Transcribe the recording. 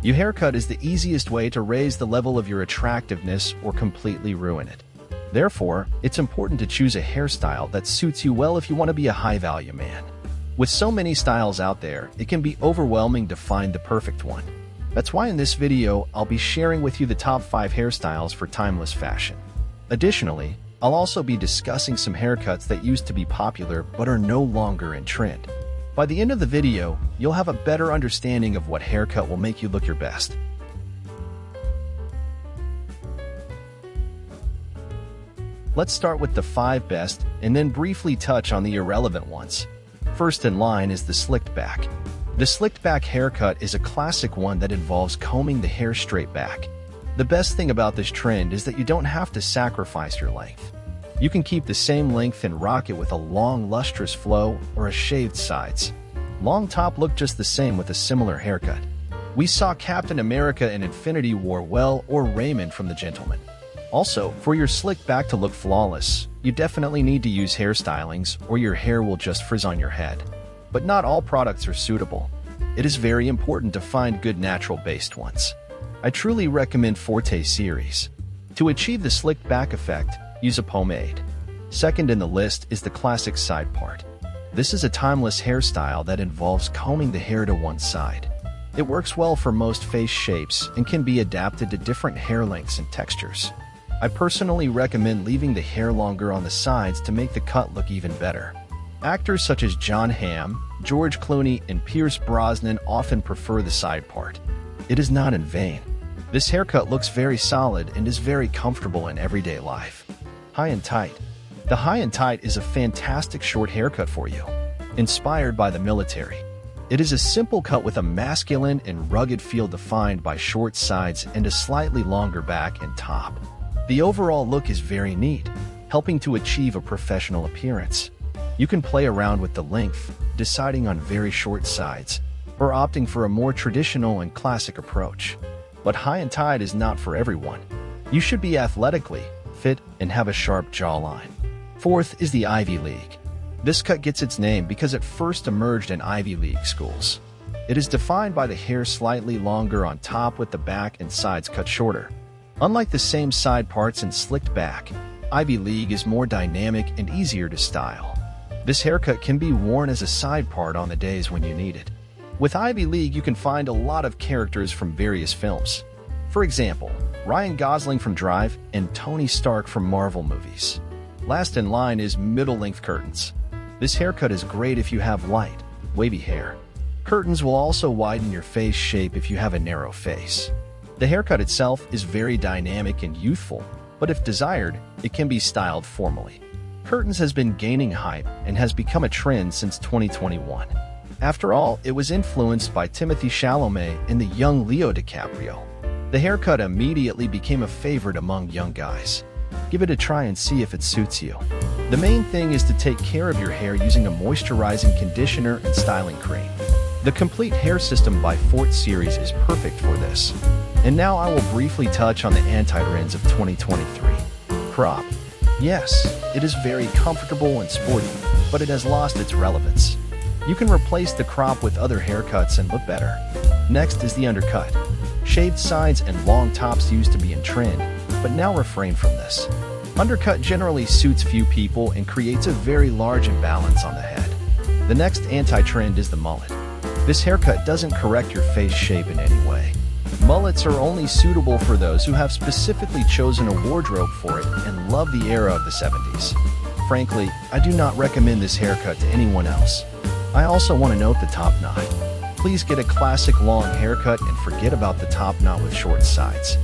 Your haircut is the easiest way to raise the level of your attractiveness or completely ruin it. Therefore, it's important to choose a hairstyle that suits you well if you want to be a high-value man. With so many styles out there, it can be overwhelming to find the perfect one. That's why in this video, I'll be sharing with you the top 5 hairstyles for timeless fashion. Additionally, I'll also be discussing some haircuts that used to be popular but are no longer in trend. By the end of the video, you'll have a better understanding of what haircut will make you look your best. Let's start with the 5 best and then briefly touch on the irrelevant ones. First in line is the slicked back. The slicked back haircut is a classic one that involves combing the hair straight back. The best thing about this trend is that you don't have to sacrifice your length. You can keep the same length and rock it with a long, lustrous flow or a shaved sides. Long top look just the same with a similar haircut. We saw Captain America in Infinity War well or Raymond from The Gentleman. Also, for your slick back to look flawless, you definitely need to use hairstylings or your hair will just frizz on your head. But not all products are suitable. It is very important to find good natural-based ones. I truly recommend Forte series. To achieve the slicked back effect, use a pomade. Second in the list is the classic side part. This is a timeless hairstyle that involves combing the hair to one side. It works well for most face shapes and can be adapted to different hair lengths and textures. I personally recommend leaving the hair longer on the sides to make the cut look even better. Actors such as Jon Hamm, George Clooney, and Pierce Brosnan often prefer the side part. It is not in vain. This haircut looks very solid and is very comfortable in everyday life. High and tight. The high and tight is a fantastic short haircut for you. Inspired by the military. It is a simple cut with a masculine and rugged feel defined by short sides and a slightly longer back and top. The overall look is very neat, helping to achieve a professional appearance. You can play around with the length, deciding on very short sides, or opting for a more traditional and classic approach. But high and tight is not for everyone. You should be athletically fit and have a sharp jawline. Fourth is the Ivy League. This cut gets its name because it first emerged in Ivy League schools. It is defined by the hair slightly longer on top with the back and sides cut shorter. Unlike the same side parts and slicked back, Ivy League is more dynamic and easier to style. This haircut can be worn as a side part on the days when you need it. With Ivy League, you can find a lot of characters from various films. For example, Ryan Gosling from Drive and Tony Stark from Marvel movies. Last in line is middle-length curtains. This haircut is great if you have light, wavy hair. Curtains will also widen your face shape if you have a narrow face. The haircut itself is very dynamic and youthful, but if desired, it can be styled formally. Curtains has been gaining hype and has become a trend since 2021. After all, it was influenced by Timothée Chalamet and the young Leo DiCaprio. The haircut immediately became a favorite among young guys. Give it a try and see if it suits you. The main thing is to take care of your hair using a moisturizing conditioner and styling cream. The Complete Hair System by Forte series is perfect for this. And now I will briefly touch on the anti-trends of 2023. Crop. Yes, it is very comfortable and sporty, but it has lost its relevance. You can replace the crop with other haircuts and look better. Next is the undercut. Shaved sides and long tops used to be in trend, but now refrain from this. Undercut generally suits few people and creates a very large imbalance on the head. The next anti-trend is the mullet. This haircut doesn't correct your face shape in any way. Mullets are only suitable for those who have specifically chosen a wardrobe for it and love the era of the 70s. Frankly, I do not recommend this haircut to anyone else. I also want to note the top knot. Please get a classic long haircut and forget about the top knot with short sides.